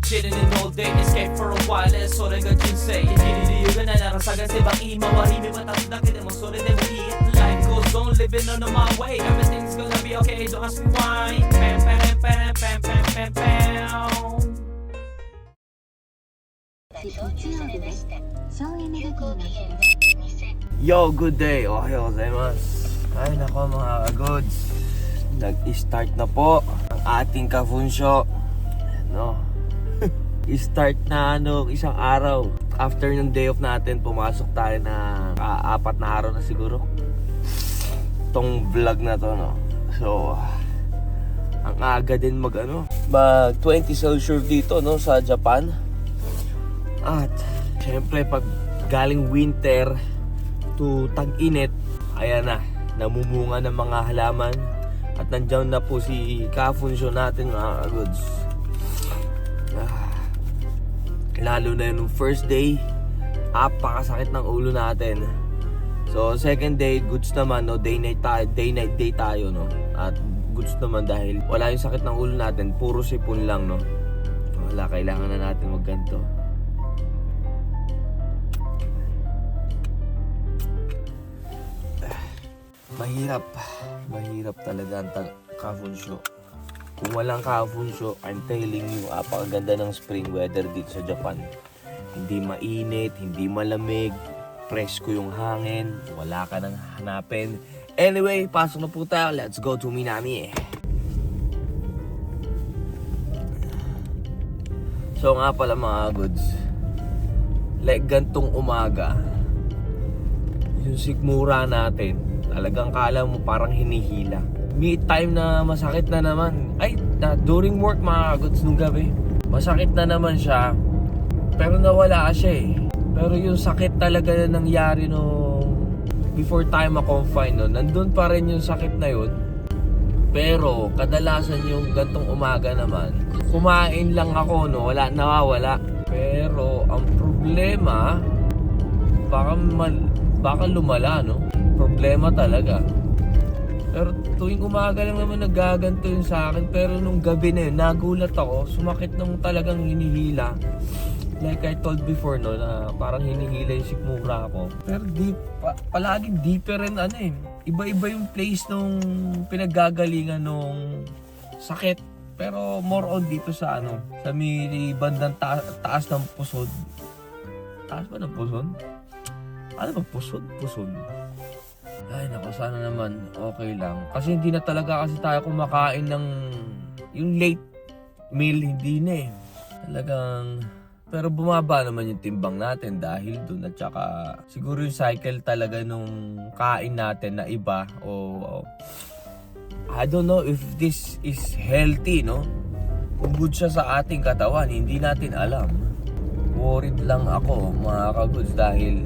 chilling in all day, escape for a while, それが人生生きる理由がないなら探せばいい周り見渡すだけでもそれでもいい Life goes on, living on my way, everything's gonna be okay, don't ask me why. Pam pam pam pam pam pam pam. Yo, good day. Ohayo gozaimasu. Ay nako mga kagods, nag-start na po ang ating kafunsyo. No? I-start na isang araw. After ng day off natin, pumasok tayo na 4 na araw na siguro tong vlog na to, no? So ang aga din mag 20 Celsius dito, no, sa Japan. At syempre pag galing winter to tag-init, ayan na, namumunga ng mga halaman. At nandiyan na po si kafunsyo natin mga goods. Lalo na yung first day, apakasakit ng ulo natin. So second day, goods naman, no, day night day tayo, no. At goods naman dahil wala yung sakit ng ulo natin, puro sipon lang, no. Wala, kailangan na natin magganto. Mahirap talaga ang kafunsyo. Kung walang kafunsyo, I'm telling you, apakaganda ng spring weather dito sa Japan. Hindi mainit, hindi malamig, presko yung hangin, wala ka nang hanapin. Anyway, pasok na po tayo. Let's go to Minami. So nga pala mga goods, like gantong umaga, yung sikmura natin, talagang kala mo parang hinihila. May time na masakit na naman. During work mga goods nung gabi, masakit na naman siya. Pero nawala siya eh. Pero yung sakit talaga na nangyari nung before tayo ma-confine, no, nandun pa rin yung sakit na yun. Pero kadalasan yung gantong umaga naman, kumain lang ako, no, nawawala. Pero ang problema, baka lumala, no? Problema talaga. Pero tuwing umaga lang naman nagaganto yun sa akin. Pero nung gabi na yun, nagulat ako. Sumakit nung talagang hinihila. Like I told before, no, na parang hinihila yung sikmura ko. Pero palaging deeper rin iba-iba yung place nung pinaggagalingan nung sakit. Pero more on dito sa sa may bandang taas ng pusod. Taas ba ng pusod? Ano ba pusod? Pusod. Ay nako, sana naman okay lang. Kasi hindi na talaga kasi tayo kumakain ng yung late meal, hindi na eh. Talagang, pero bumaba naman yung timbang natin dahil dun. At saka siguro yung cycle talaga nung kain natin na iba. I don't know if this is healthy, no? Kung good siya sa ating katawan, hindi natin alam. Worried lang ako mga kaguds dahil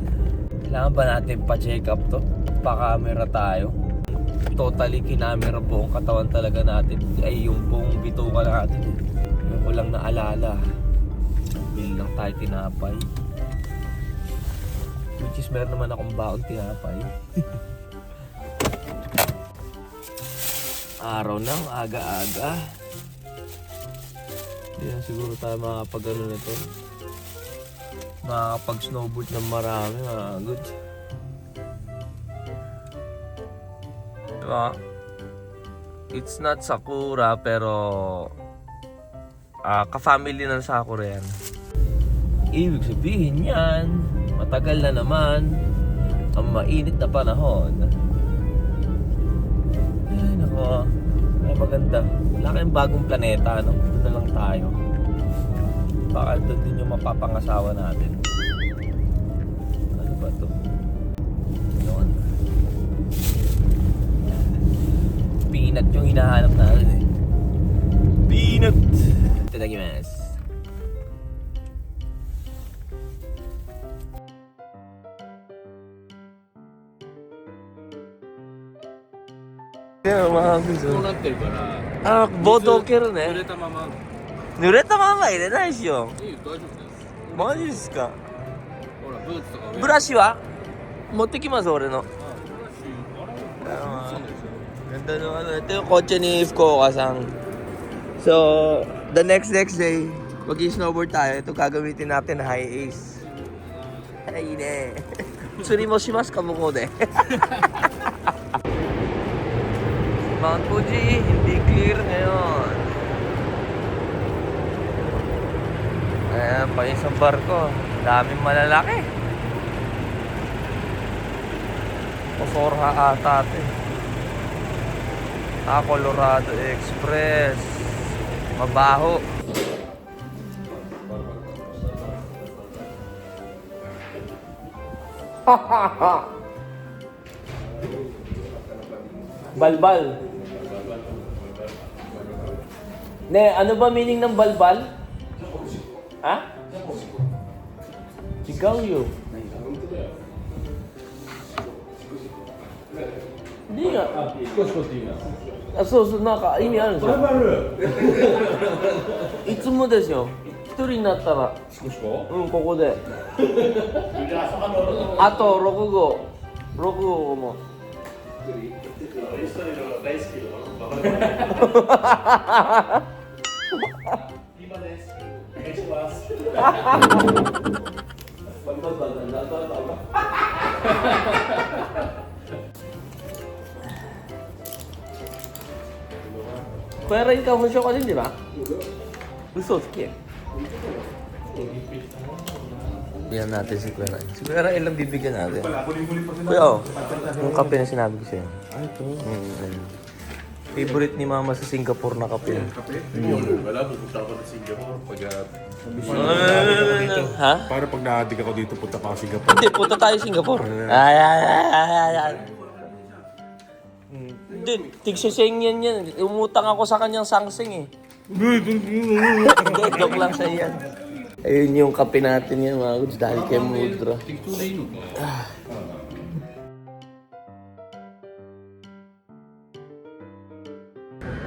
kailangan ba natin pa-check up to? Pa-camera tayo. Totally kinamera buong katawan talaga natin. Ay yung buong bituka natin. Yung ko lang naalala, bili lang tayo tinapay. Which is meron naman akong baon tinapay. Araw ng aga-aga. Hindi na siguro tayo makapag-ano nito. Makapag-snowboard ng marami mga good. Diba? It's not Sakura pero ka-family ng Sakura yan. Ibig sabihin yan, matagal na naman ang mainit na panahon. Ay nako, ay maganda. Wala kayong bagong planeta, no? Doon na lang tayo. Baka doon din yung mapapangasawa natin. Ano ba to? Noon. Peanut yung hinahanap natin eh. Peanut! Itadakimasu. Yeah, mga gusto. こうなってるからボート置ける濡ね。れたまま濡れたまま入れないしよ。いいよ大丈夫ですマジっすか。ほらブーツとかブラシは持ってきます俺の。ブラシあれそうですよ Ganda ng ito yung kotse ni Fukuoka-san. So, the next day, Mag-snowboard tayo. Ito gagamitin natin high ace. Ay, ne. Tsuri mo shimasu ka mo ko de. Mount Fuji, hindi clear ngayon. Ayan, pa isang barko. Daming malalaki. Osorha ata ito eh. Colorado Express. Mabaho. Balbal. Ne, ano ba meaning ng balbal? Ha? Sigaw. Hindi nga.そうなんか意味あるんですよ。いつもですよ。一人になったら。うんここで。あと6号。6号も。Kuya Ray, kamusyo ka din, di ba? Gusto, sige. Bigyan natin si Kuya Ray. Si Kuya Ray, ilang bibigyan natin? Kuya, yung kape na sinabi ko sa'yo. Ah, ito. Favorite ni Mama sa Singapore na kape. Wala, pupunta ako sa Singapore. Ha? Para pag na-addict ako dito, punta pa ako Singapore. Hindi, punta tayo Singapore. Ay. Hindi, tigsising yan. Umutang ako sa kanyang sangsing eh. Hindi, joke lang sa yan. Ayun yung kape natin yan mga goods dahil kay Mudra.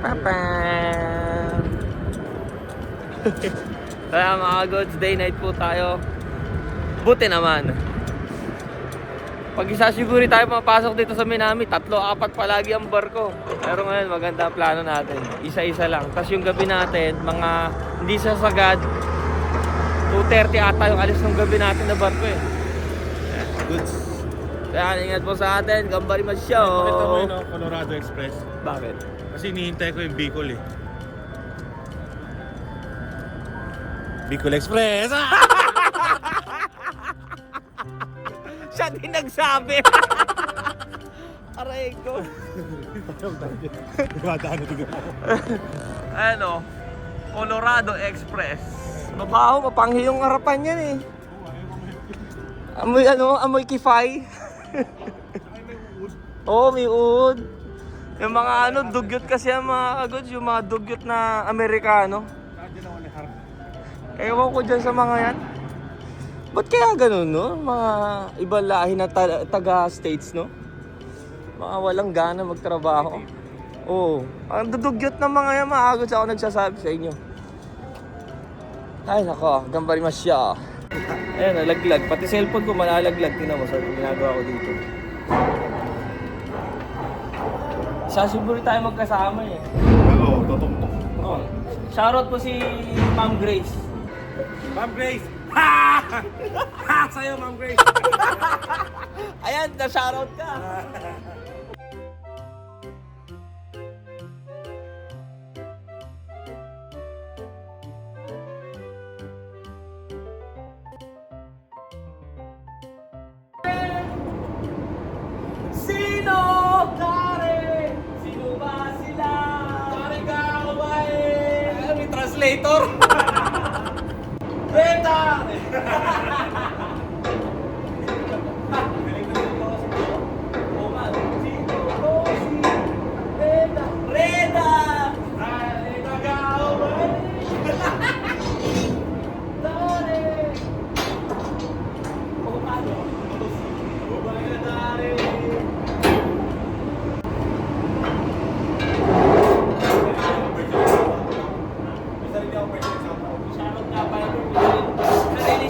Papa! Kaya mga goods, day night po tayo. Buti naman. Pag isa siguro tayo mapasok dito sa Minami, 3-4 palagi ang barko. Pero ngayon maganda ang plano natin. Isa-isa lang. Tapos yung gabi natin, mga hindi sasagad. 2:30 ata yung alis ng gabi natin na barko eh. Goods. Kaya ingat po sa atin. Gambari masyo. Pakita mo yun, Colorado Express. Bakit? Kasi hinihintay ko yung Bicol eh. Bicol Express! Siya din nagsabi. Aray ko. Ano? Colorado Express. Mabaho, mapanghi yung harapan yan eh. Amoy kifay. Oo, may uod. Yung mga dugyot kasi ang mga goods, yung mga dugyot na Amerikano. Ewan ko dyan sa mga yan. Ba't kaya ganun, no? Mga ibang lahi na taga-states, no? Mga walang gana magtrabaho. Oo. Ang dudugyot ng mga yan, maagod sa ako nagsasabi sa inyo. Ay, nako. Gambari masya. Ayan, nalaglag. Pati cellphone ko malalaglag. Tingnan mo sa ginagawa ko dito. Sasuburi tayo magkasama eh. Oo, tutok-tok. Oh. Shoutout po si Ma'am Grace. Ma'am Grace! Ha! Ha! Sa'yo, Ma'am Grace! Ayan, na-shoutout ka. Sino? Kare! Sino ba sila? Kare ka ba eh? May translator? Reda!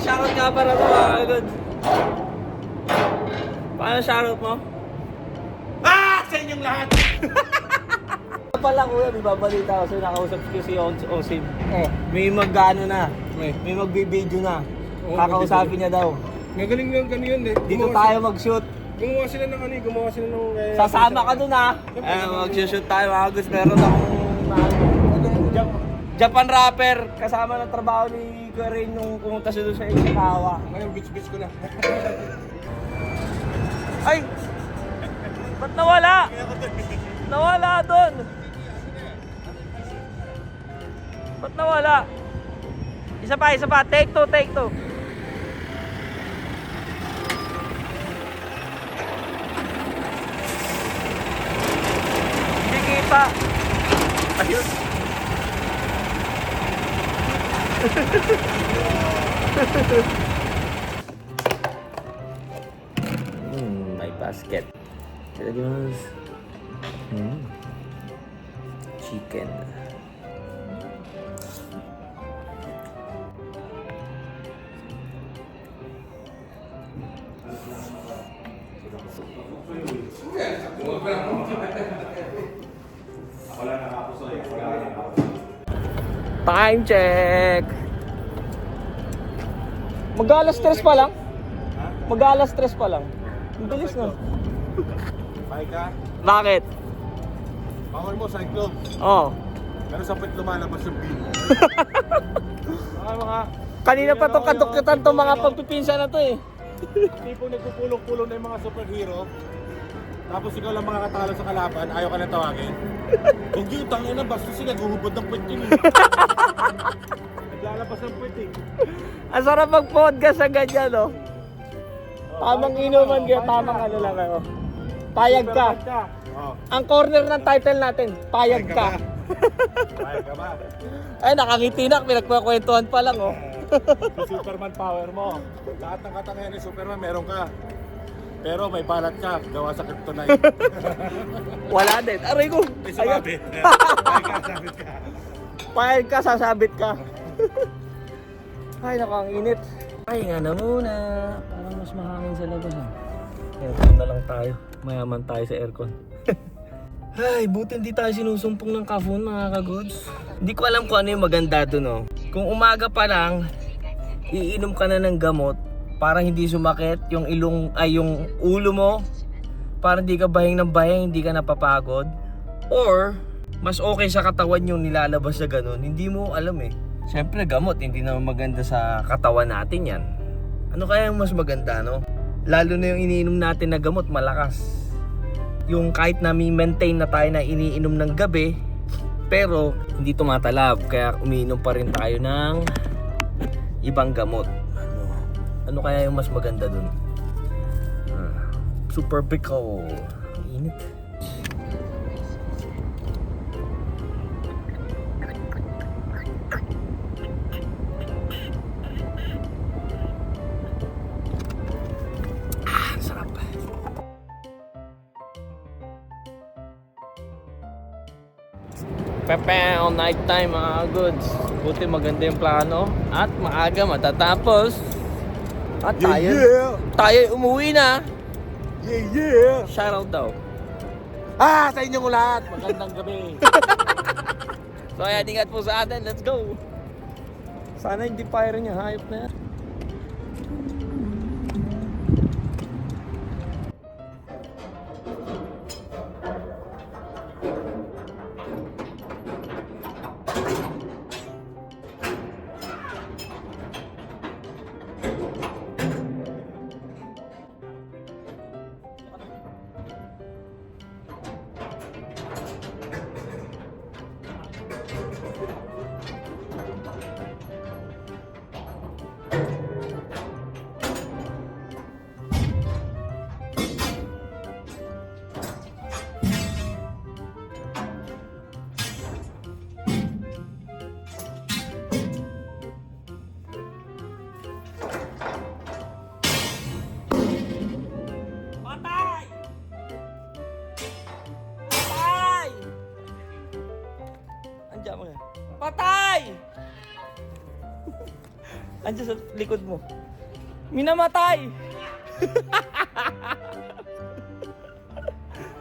Shoutout nga para mo mga good. Paano shoutout mo? Ah! Sa inyong lahat! pala kuya, may babalita ko sa'yo, nakausap ko si Osim. Oh. May mag-ano na, May. may magbibideo na. Oo, Kakausapin niya daw. Magaling lang ganyan eh. Dito tayo mag-shoot. Gumawa sila ng ano eh, gumawa sila ng... Sasama ka dun ha. Mag-shoot tayo mga guys. Meron akong Japan rapper. Kasama ng trabaho ni Karin nung pumunta siya doon sa Ishikawa. Ngayon, bitch ko na. Ay! Ba't nawala? Nawala doon. Ba't nawala? Isa pa. Take two. Hindi kita. Ayun. May basket. Itadakimasu. Chicken. Time check. Mag-alas 3 pa lang? Mag-alas 3 pa lang. Ang bilis na. Bye ka. Bakit? Bawal mo, cyclone. Oh. Pero sa pwet lumalabas yung bean. Mga Kanina pa itong kadukitan itong mga pagpipinsa na to eh. tipo nagpupulong-pulong na yung mga superhero. Tapos ikaw lang makakatalo sa kalaban, ayaw ka na tawagin. Kung yung tangin na, basta sila guhubad ng pwet yun eh. Naglalabas ng pwet eh. Ang sarap mag-podcast sa ganyan no? Tamang inuman kaya tamang ano lang kayo. Payag ka. Oh. Ang corner ng title natin, payag ka. Payag ka ba? Ay nakangiti na, pinagkukwentuhan pa lang oh. Yung Superman power mo. Lahat ng katangian ni Superman meron ka. Pero may balat ka, gawa sa kryptonite. Wala din. Aray ko. May Ayun. sumabit. Payag ka, sabit ka. Payag ka, sasabit ka. Ay, naku, ang init. Ay, nga na muna. Parang mas mahangin sa labas. Aircon na lang tayo. Mayaman tayo sa aircon. Ay, buti hindi tayo sinusumpong ng kafun, mga kagods. Hindi ko alam kung ano yung maganda doon, no? Kung umaga pa lang, iinom ka na ng gamot para hindi sumakit yung yung ulo mo, para hindi ka bahing ng bahing, hindi ka napapagod. Or, mas okay sa katawan yung nilalabas na ganun. Hindi mo alam eh. Siyempre gamot, hindi naman maganda sa katawan natin yan. Ano kaya yung mas maganda, no? Lalo na yung iniinom natin na gamot, malakas. Yung kahit na may maintain na tayo na iniinom ng gabi, pero hindi tumatalab. Kaya umiinom pa rin tayo ng ibang gamot. Ano kaya yung mas maganda dun? Super pickle. Init. Sarap. Pepe on night time mga goods. Buti maganda yung plano at maaga matatapos. At tayo umuwi na. Yeah! Shoutout daw. Sa inyong lahat, magandang gabi. So ayan, ingat po sa atin. Let's go. Sana hindi fire niya. Hayop na yan. Andiyan mo yan. Patay! Andiyan sa likod mo. Minamatay!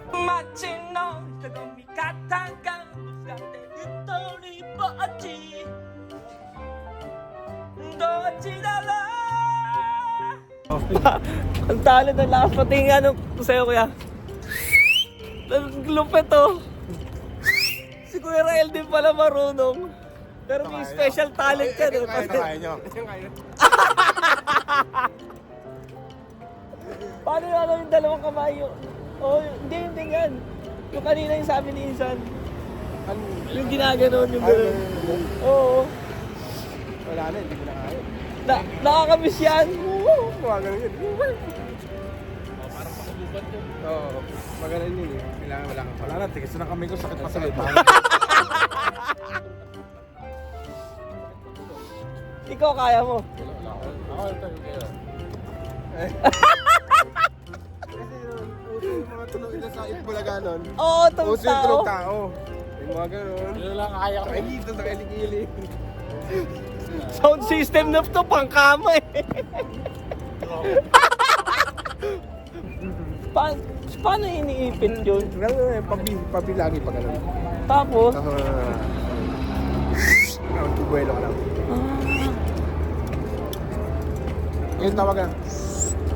Machino, 人混み方が Ang talo ng lakas pati nga nung sa'yo kuya. Lupit to. Si Kuya Rael din pala marunong. Pero may special talent ka no? Kaya nyo. Paano yung dalawang kamay yun? Oh, hindi yan. Yung kanina yung sabi ni Insan. Yung ginaganon yung gano'n. Oo. Wala na, hindi ko na kaya. Nakakamiss yan. Gumagano yun. Parang pakabubad yun. Oo, magaling yun eh. Kailangan wala kang wala na, tigas na kami ko, sakit pa sakit. Ikaw kaya mo. Ako, ito yung kaya. Kasi yung mga tunog na sa Itbulaga nun. Oo, tunog Uso yung tunog tao. tao. Yung mga ganun. Yun lang kaya ko. Ay, dito sa kilikili. Sound system na to, pangkama eh. Paano iniipit yun? Pabilagi pa ganun. Tapos? Buwelo ka lang. Yung tawagan.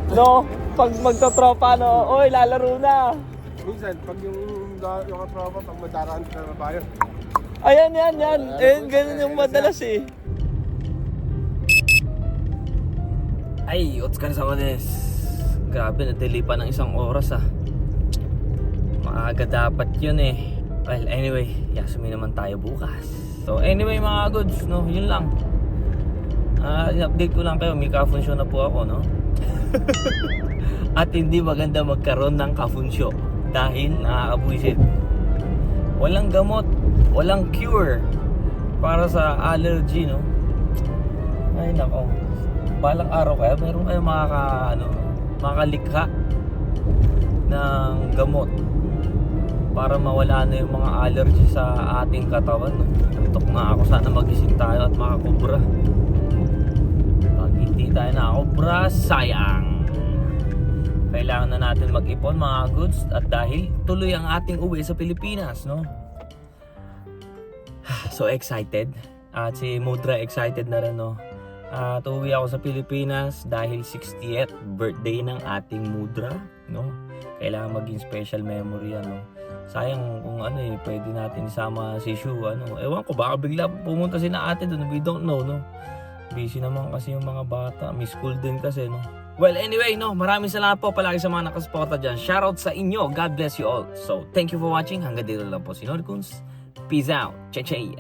No, pag magtotropa no, oy lalaro na. Minsan, pag yung katropa, pag madaraan sa bayan. Ayan. Ganun yung madalas eh. Ay, otsukaresama sama des. Grabe, na-delay pa ng isang oras ah. Maaga dapat yun eh. Well, anyway, Yasumi naman tayo bukas. So anyway mga goods, no, yun lang. I-update ko lang kayo, may kafunsyo na po ako, no? At hindi maganda magkaroon ng kafunsyo dahil nakakabuisit. Walang gamot, walang cure para sa allergy, no? Ay nako. Balang araw kaya meron kayo makalikha ng gamot para mawala na yung mga allergy sa ating katawan, no? Antok na ako, sana magising tayo at makakubra. Pag hindi tayo nakakubra, sayang. Kailangan na natin mag-ipon mga goods at dahil tuloy ang ating uwi sa Pilipinas, no? So excited. At si Mudra excited na rin, no? Uwi ako sa Pilipinas dahil 60th birthday ng ating Mudra, no? Kailangan maging special memory, ano? Sayang kung pwede natin isama si Shu, ewan ko, baka bigla pumunta si na ate doon, we don't know, no? Busy naman kasi yung mga bata, may school din kasi, no? Well, anyway, no, maraming salamat po palagi sa mga nakasuporta dyan. Shoutout sa inyo, God bless you all. So, thank you for watching, hanggang dito lang po si Norkuns. Peace out, chay-chay!